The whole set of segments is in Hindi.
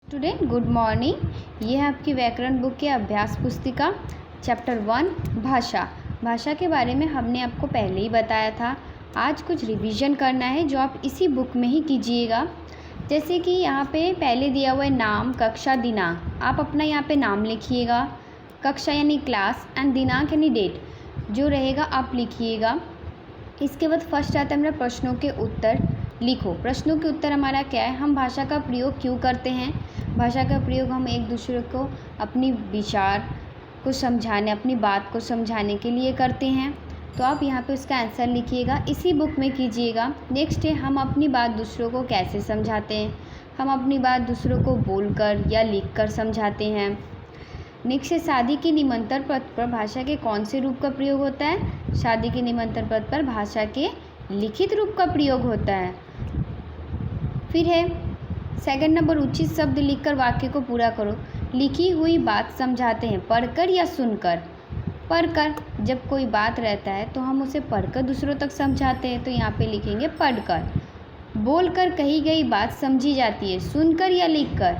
Student good morning. ये है आपकी व्याकरण बुक की अभ्यास पुस्तिका चैप्टर 1 भाषा। भाषा के बारे में हमने आपको पहले ही बताया था। आज कुछ रिवीजन करना है जो आप इसी बुक में ही कीजिएगा। जैसे कि यहाँ पे पहले दिया हुआ है नाम, कक्षा, दिनांक। आप अपना यहाँ पे नाम लिखिएगा, कक्षा यानी क्लास एंड दिनांक यानी डेट जो रहेगा आप लिखिएगा। इसके बाद फर्स्ट आता है हमारा प्रश्नों के उत्तर। लिखो प्रश्नों के उत्तर हमारा क्या है, हम भाषा का प्रयोग क्यों करते हैं। भाषा का प्रयोग हम एक दूसरे को अपनी विचार को समझाने, अपनी बात को समझाने के लिए करते हैं। तो आप यहाँ पे उसका आंसर लिखिएगा, इसी बुक में कीजिएगा। नेक्स्ट है हम अपनी बात दूसरों को कैसे समझाते हैं। हम अपनी बात दूसरों को बोलकर या लिखकर समझाते हैं। नेक्स्ट है शादी के निमंत्रण पत्र पर भाषा के कौन से रूप का प्रयोग होता है। शादी के निमंत्रण पत्र पर भाषा के लिखित रूप का प्रयोग होता है। फिर है सेकंड नंबर, उचित शब्द लिखकर वाक्य को पूरा करो। लिखी हुई बात समझाते हैं पढ़कर या सुनकर। पढ़कर, जब कोई बात रहता है तो हम उसे पढ़कर दूसरों तक समझाते हैं, तो यहाँ पे लिखेंगे पढ़कर। बोलकर कही गई बात समझी जाती है, सुनकर या लिखकर।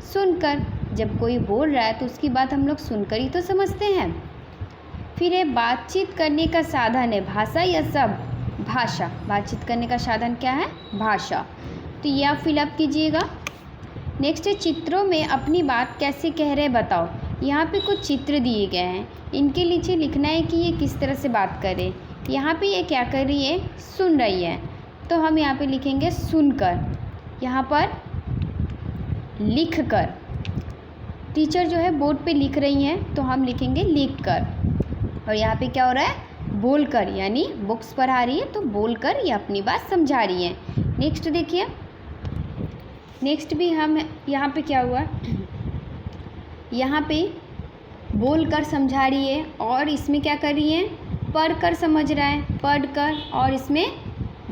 सुनकर, जब कोई बोल रहा है तो उसकी बात हम लोग सुनकर ही तो समझते हैं। फिर है बातचीत करने का साधन है भाषा या शब्द। भाषा, बातचीत करने का साधन क्या है, भाषा। तो ये आप फिलअप कीजिएगा। नेक्स्ट है चित्रों में अपनी बात कैसे कह रहे बताओ। यहाँ पे कुछ चित्र दिए गए हैं, इनके नीचे लिखना है कि ये किस तरह से बात करें। यहाँ पे ये क्या कर रही है, सुन रही है, तो हम यहाँ पे लिखेंगे सुनकर। यहाँ पर लिखकर, टीचर जो है बोर्ड पे लिख रही हैं तो हम लिखेंगे लिखकर। और यहाँ पे क्या हो रहा है, बोलकर, यानी बुक्स पढ़ा रही है तो बोलकर ये अपनी बात समझा रही है। नेक्स्ट देखिए, नेक्स्ट भी हम यहाँ पे क्या हुआ, यहाँ पे बोलकर समझा रही है और इसमें क्या कर रही है, पढ़कर समझ रहा है, पढ़कर, और इसमें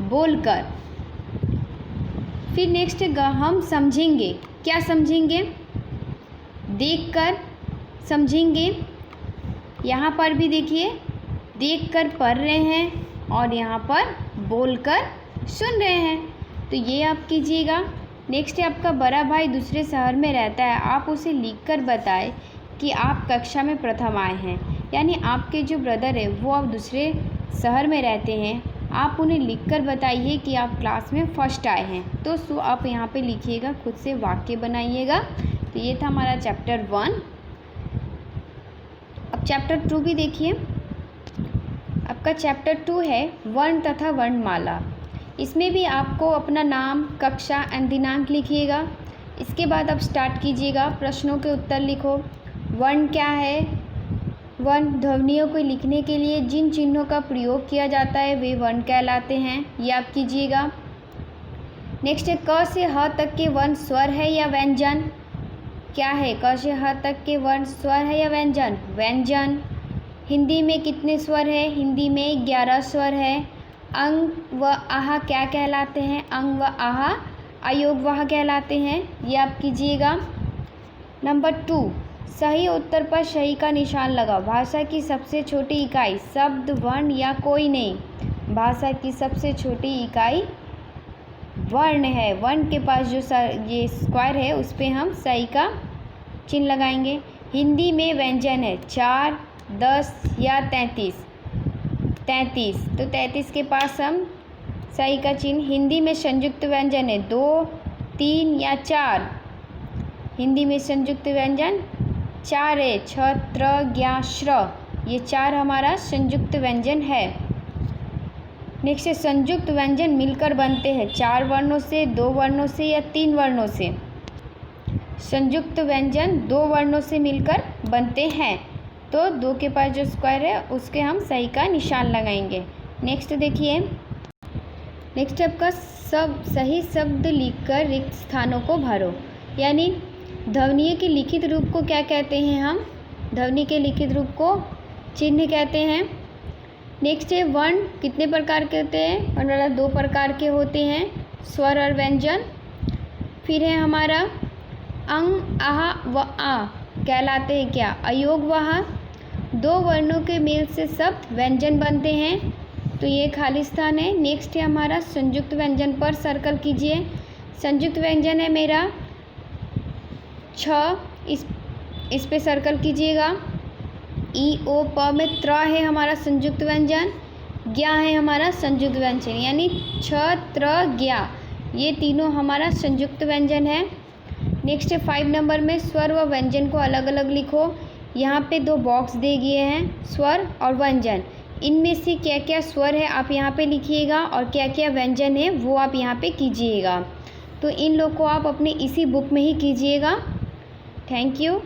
बोलकर। फिर नेक्स्ट हम समझेंगे, क्या समझेंगे, देखकर समझेंगे। यहाँ पर भी देखिए देखकर पढ़ रहे हैं और यहाँ पर बोलकर सुन रहे हैं, तो ये आप कीजिएगा। नेक्स्ट है आपका बड़ा भाई दूसरे शहर में रहता है, आप उसे लिखकर बताएं कि आप कक्षा में प्रथम आए हैं। यानी आपके जो ब्रदर है वो अब दूसरे शहर में रहते हैं, आप उन्हें लिखकर बताइए कि आप क्लास में फर्स्ट आए हैं। तो आप यहाँ पे लिखिएगा, खुद से वाक्य बनाइएगा। तो ये था हमारा चैप्टर 1। अब चैप्टर 2 भी देखिए। आपका चैप्टर 2 है वर्ण तथा वर्णमाला। इसमें भी आपको अपना नाम, कक्षा एंड दिनांक लिखिएगा। इसके बाद आप स्टार्ट कीजिएगा, प्रश्नों के उत्तर लिखो। वर्ण क्या है, वर्ण ध्वनियों को लिखने के लिए जिन चिन्हों का प्रयोग किया जाता है वे वर्ण कहलाते हैं, ये आप कीजिएगा। नेक्स्ट है क से ह तक के वर्ण स्वर है या व्यंजन। क्या है, क से ह तक के वर्ण स्वर है या व्यंजन, व्यंजन। हिंदी में कितने स्वर है, हिंदी में 11 स्वर है। अंग व आहा क्या कहलाते हैं, अंग व आहा अयोग वह कहलाते हैं, ये आप कीजिएगा। नंबर 2, सही उत्तर पर सही का निशान लगाओ। भाषा की सबसे छोटी इकाई शब्द, वर्ण या कोई नहीं। भाषा की सबसे छोटी इकाई वर्ण है। वर्ण के पास जो ये स्क्वायर है उस पर हम सही का चिन्ह लगाएंगे। हिंदी में व्यंजन है 4, 10 या 33। 33, तो 33 के पास हम सही का चिन्ह। हिंदी में संयुक्त व्यंजन है 2, 3 या 4। हिंदी में संयुक्त व्यंजन 4 है, छ, त्र, ज्ञ, श्र, ये 4 हमारा संयुक्त व्यंजन है। नेक्स्ट है संयुक्त व्यंजन मिलकर बनते हैं 4 वर्णों से, 2 वर्णों से या 3 वर्णों से। संयुक्त व्यंजन 2 वर्णों से मिलकर बनते हैं, तो 2 के पास जो स्क्वायर है उसके हम सही का निशान लगाएंगे। नेक्स्ट देखिए, नेक्स्ट आपका सही शब्द लिखकर रिक्त स्थानों को भरो। यानी ध्वनि के लिखित रूप को क्या कहते हैं, हम ध्वनि के लिखित रूप को चिन्ह कहते हैं। नेक्स्ट है वर्ण कितने प्रकार के होते हैं, वर्ण 2 प्रकार के होते हैं, स्वर और व्यंजन। फिर है हमारा अंग, आहा व आ कहलाते हैं क्या, अयोग वह। 2 वर्णों के मेल से शब्द व्यंजन बनते हैं, तो ये खाली स्थान है। नेक्स्ट है हमारा संयुक्त व्यंजन पर सर्कल कीजिए। संयुक्त व्यंजन है मेरा छ इस पे सर्कल कीजिएगा। ई ओ प में त्र है हमारा संयुक्त व्यंजन, ज्ञा है हमारा संयुक्त व्यंजन, यानी छ त्र ज्ञा ये तीनों हमारा संयुक्त व्यंजन है। नेक्स्ट 5 नंबर में स्वर व व्यंजन को अलग अलग लिखो। यहाँ पे 2 बॉक्स दे दिए हैं, स्वर और व्यंजन। इनमें से क्या क्या स्वर है आप यहाँ पे लिखिएगा और क्या क्या व्यंजन है वो आप यहाँ पे कीजिएगा। तो इन लोग को आप अपने इसी बुक में ही कीजिएगा। Thank you.